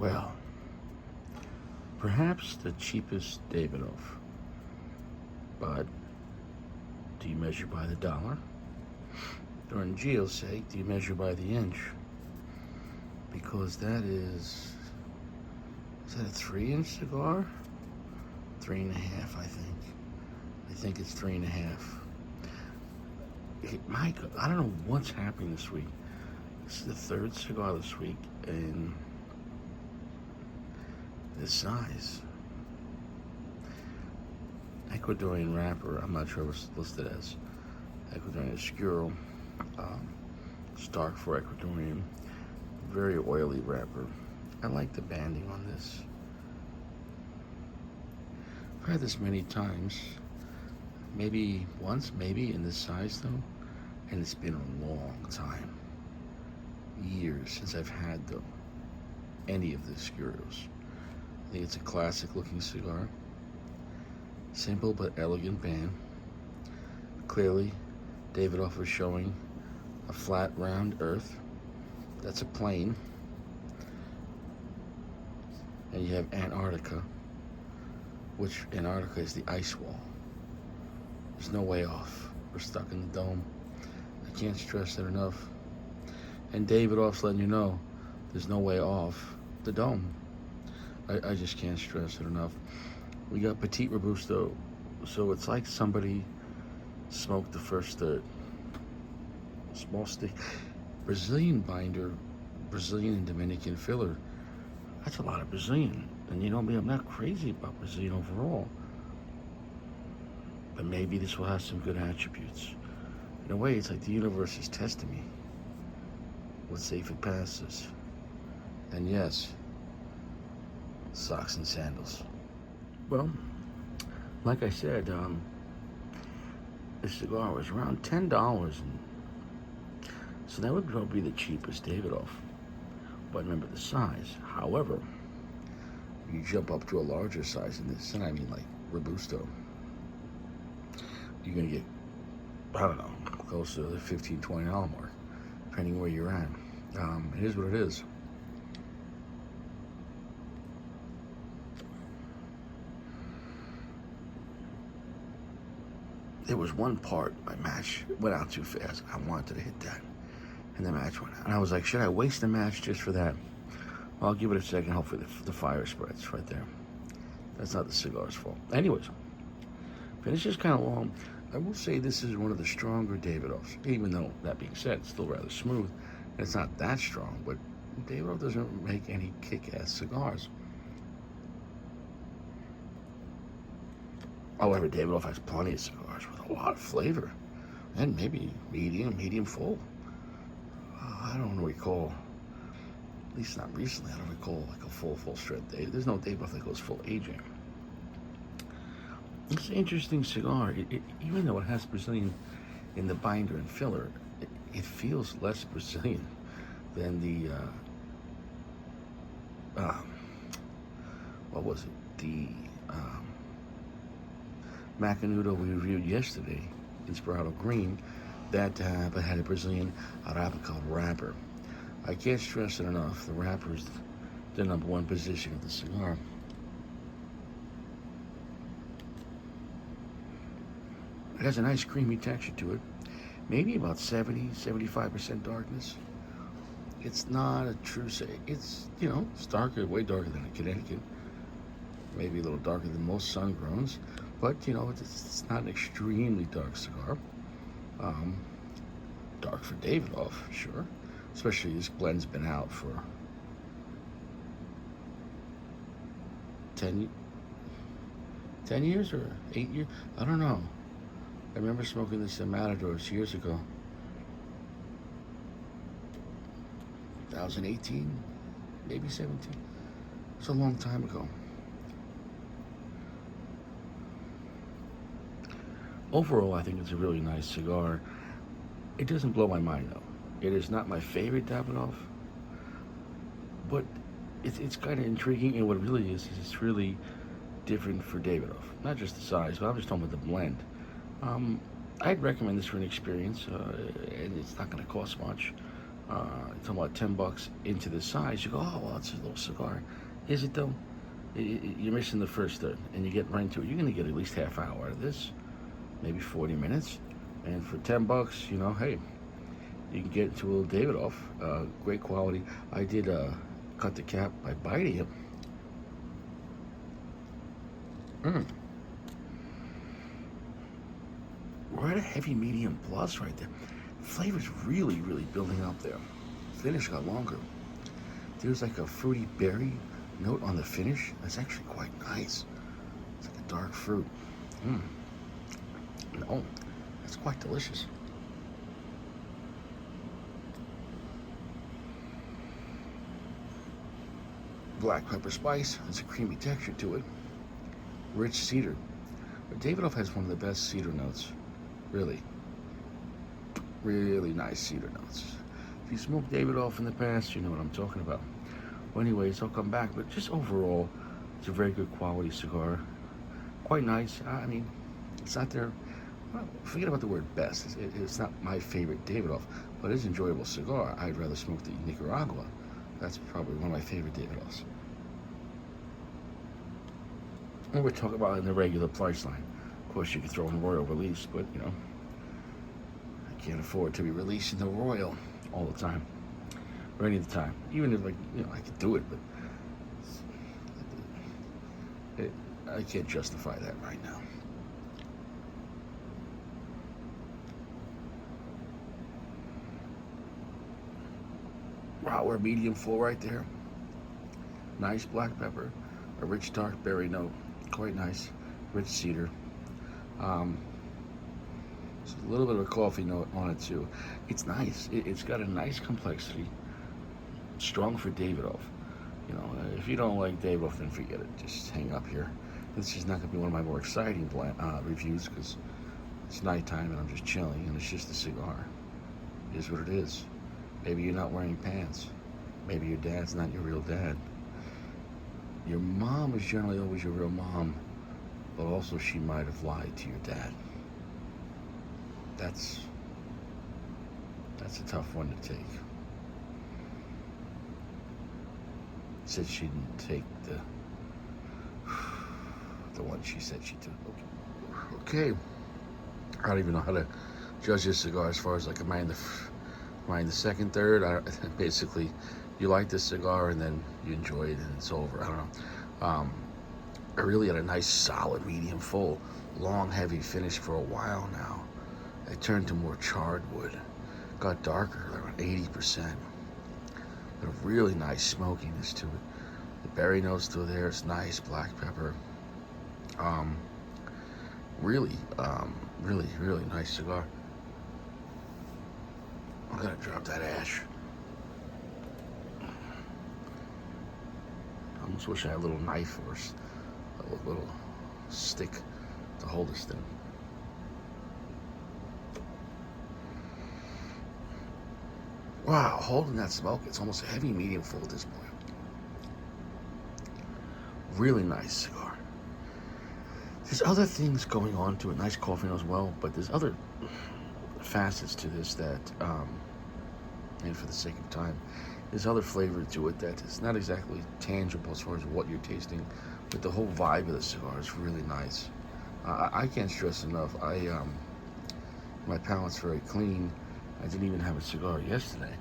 Well, perhaps the cheapest Davidoff, but do you measure by the dollar? Or in Gio's sake, do you measure by the inch? Because is that a 3-inch cigar? 3.5, I think. I think it's 3.5. Mike, I don't know what's happening this week. This is the third cigar this week, and this size. Ecuadorian wrapper, I'm not sure what's listed as. Ecuadorian Escurio, Stark for Ecuadorian. Very oily wrapper. I like the banding on this. I've had this many times. Maybe once, maybe in this size though. And it's been a long time. Years since I've had any of the Escurios. I think it's a classic looking cigar. Simple but elegant band. Clearly, Davidoff is showing a flat, round earth. That's a plane. And you have Antarctica, which Antarctica is the ice wall. There's no way off. We're stuck in the dome. I can't stress it enough. And Davidoff's letting you know there's no way off the dome. I just can't stress it enough. We got Petit Robusto, so it's like somebody smoked the first third. Small stick. Brazilian binder, Brazilian and Dominican filler. That's a lot of Brazilian. And you know me, I'm not crazy about Brazilian overall. But maybe this will have some good attributes. In a way, it's like the universe is testing me. Let's see if it passes. And yes, socks and sandals. Well, like I said, this cigar was around $10, and so that would probably be the cheapest Davidoff. But remember the size. However, you jump up to a larger size in this, and I mean like Robusto, you're gonna get, I don't know, close to the $15, $20 mark, depending where you're at. It is what it is. There was one part, my match went out too fast. I wanted to hit that, and the match went out. And I was like, should I waste the match just for that? Well, I'll give it a second. Hopefully the fire spreads right there. That's not the cigar's fault. Anyways, finish is kind of long. I will say this is one of the stronger Davidoffs, even though, that being said, it's still rather smooth. It's not that strong, but Davidoff doesn't make any kick-ass cigars. However, Davidoff has plenty of cigars with a lot of flavor, and maybe medium full. I don't recall, at least not recently, I don't recall like a full strength Davidoff. There's no Davidoff that goes full aging. It's an interesting cigar. Even though it has Brazilian in the binder and filler, it feels less Brazilian than the, what was it? The Macanudo we reviewed yesterday, Inspirado Green, that had a Brazilian Arabica wrapper. I can't stress it enough. The wrapper is the number one position of the cigar. It has a nice creamy texture to it. Maybe about 75% darkness. It's not a true say. It's, it's darker, way darker than a Connecticut. Maybe a little darker than most sun-growns. But, it's not an extremely dark cigar. Dark for Davidoff, sure. Especially this blend's been out for 10 years or 8 years? I don't know. I remember smoking this in Matadors years ago. 2018, maybe 17. It's a long time ago. Overall, I think it's a really nice cigar. It doesn't blow my mind, though. It is not my favorite Davidoff, but it's kind of intriguing, and what it really is it's really different for Davidoff. Not just the size, but I'm just talking about the blend. I'd recommend this for an experience, and it's not going to cost much. You're talking about $10 into the size. You go, oh well, it's a little cigar. Is it though? You're missing the first third, and you get right into it. You're gonna get at least half hour out of this, maybe 40 minutes, and for $10, hey, you can get into a little Davidoff, great quality. I did cut the cap by biting it. Mm. We're at a heavy medium plus right there. Flavor's really, really building up there. Finish got longer. There's like a fruity berry note on the finish. That's actually quite nice. It's like a dark fruit. No, that's quite delicious. Black pepper spice. There's a creamy texture to it. Rich cedar. But Davidoff has one of the best cedar notes. Really. Really nice cedar notes. If you smoked Davidoff in the past, you know what I'm talking about. Well, anyways, I'll come back. But just overall, it's a very good quality cigar. Quite nice. I mean, it's not their... Well, forget about the word best. It's not my favorite Davidoff, but it's an enjoyable cigar. I'd rather smoke the Nicaragua. That's probably one of my favorite Davidoffs. And we're talking about in the regular price line. Of course, you could throw in Royal Release, but, I can't afford to be releasing the Royal all the time. Or any of the time. Even if, I could do it, but I can't justify that right now. Wow, we're medium full right there. Nice black pepper. A rich dark berry note. Quite nice. Rich cedar. There's a little bit of a coffee note on it too. It's nice. It's got a nice complexity. Strong for Davidoff. If you don't like Davidoff, then forget it. Just hang up here. This is not going to be one of my more exciting reviews because it's nighttime and I'm just chilling and it's just a cigar. It is what it is. Maybe you're not wearing pants. Maybe your dad's not your real dad. Your mom is generally always your real mom, but also she might have lied to your dad. That's a tough one to take. Said she didn't take the one she said she took. Okay. I don't even know how to judge this cigar as far as am I in the second, third? Basically, you like this cigar and then you enjoy it and it's over. I don't know. I really had a nice solid medium full, long heavy finish for a while now. It turned to more charred wood, got darker, around 80%. But a really nice smokiness to it. The berry note's still there. It's nice black pepper. Really, really nice cigar. I'm gonna drop that ash. I almost wish I had a little knife or a little stick to hold this thing. Wow, holding that smoke, it's almost a heavy medium full at this point. Really nice cigar. There's other things going on to it, nice coffee note as well, but there's other facets to this that, and for the sake of time, there's other flavor to it that is not exactly tangible as far as what you're tasting, but the whole vibe of the cigar is really nice. I can't stress enough, my palate's very clean. I didn't even have a cigar yesterday.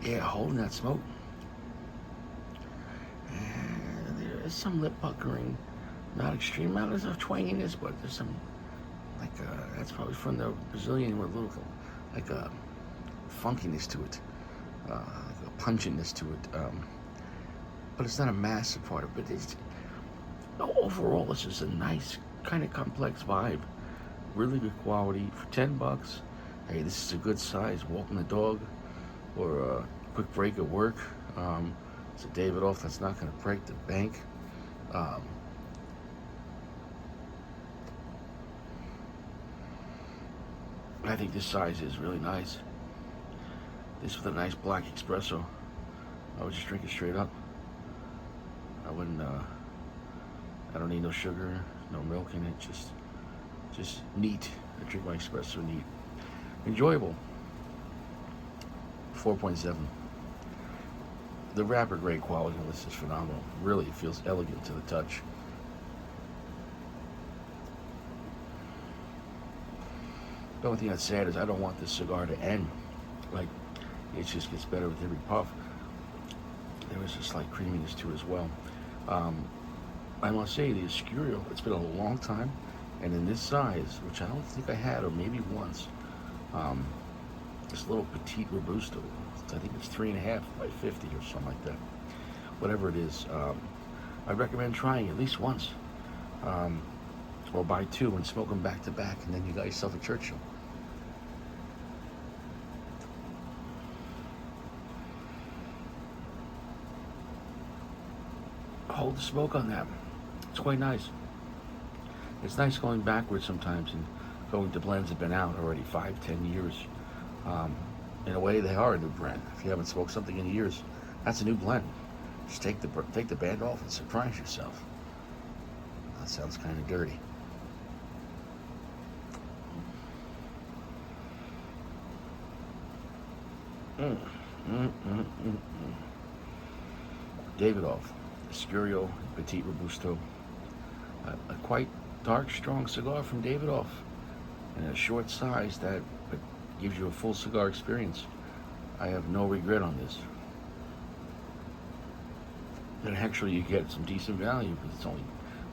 Yeah, holding that smoke. And there is some lip puckering. Not extreme amounts of twanginess, but there's some, that's probably from the Brazilian with a little, a funkiness to it. Like a pungentness to it. But it's not a massive part of it. It's, overall, this is a nice, kind of complex vibe. Really good quality. For $10, hey, this is a good size. Walking the dog or a quick break at work. It's a Davidoff that's not going to break the bank. I think this size is really nice. This with a nice black espresso. I would just drink it straight up. I wouldn't, I don't need no sugar, no milk in it. Just neat. I drink my espresso neat. Enjoyable. 4.7. The wrapper grade quality on this is phenomenal. Really, it feels elegant to the touch. The only thing that's sad is I don't want this cigar to end. Like, it just gets better with every puff. There was a slight creaminess to it as well. I must say, the Escurio, it's been a long time, and in this size, which I don't think I had, or maybe once, this little petite Robusto, I think it's 3.5 by 50 or something like that. Whatever it is, I recommend trying at least once, or buy two and smoke them back to back, and then you got yourself a Churchill. Hold the smoke on that. It's quite nice. It's nice going backwards sometimes and going to blends that have been out already 5-10 years. In a way, they are a new blend. If you haven't smoked something in years, that's a new blend. Just take the band off and surprise yourself. That sounds kind of dirty. Davidoff, Escurio, Petite Robusto. A quite dark, strong cigar from Davidoff. In a short size that gives you a full cigar experience. I have no regret on this. And actually, you get some decent value because it's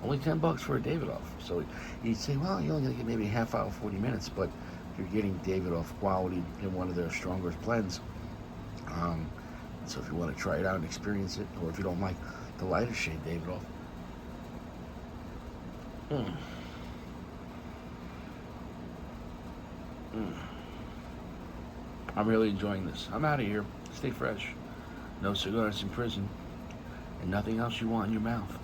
only $10 for a Davidoff. So you'd say, well, you're only going to get maybe a half hour, 40 minutes, but you're getting Davidoff quality in one of their stronger blends. So if you want to try it out and experience it, or if you don't like the lighter shade Davidoff, I'm really enjoying this. I'm out of here. Stay fresh. No cigars in prison. And nothing else you want in your mouth.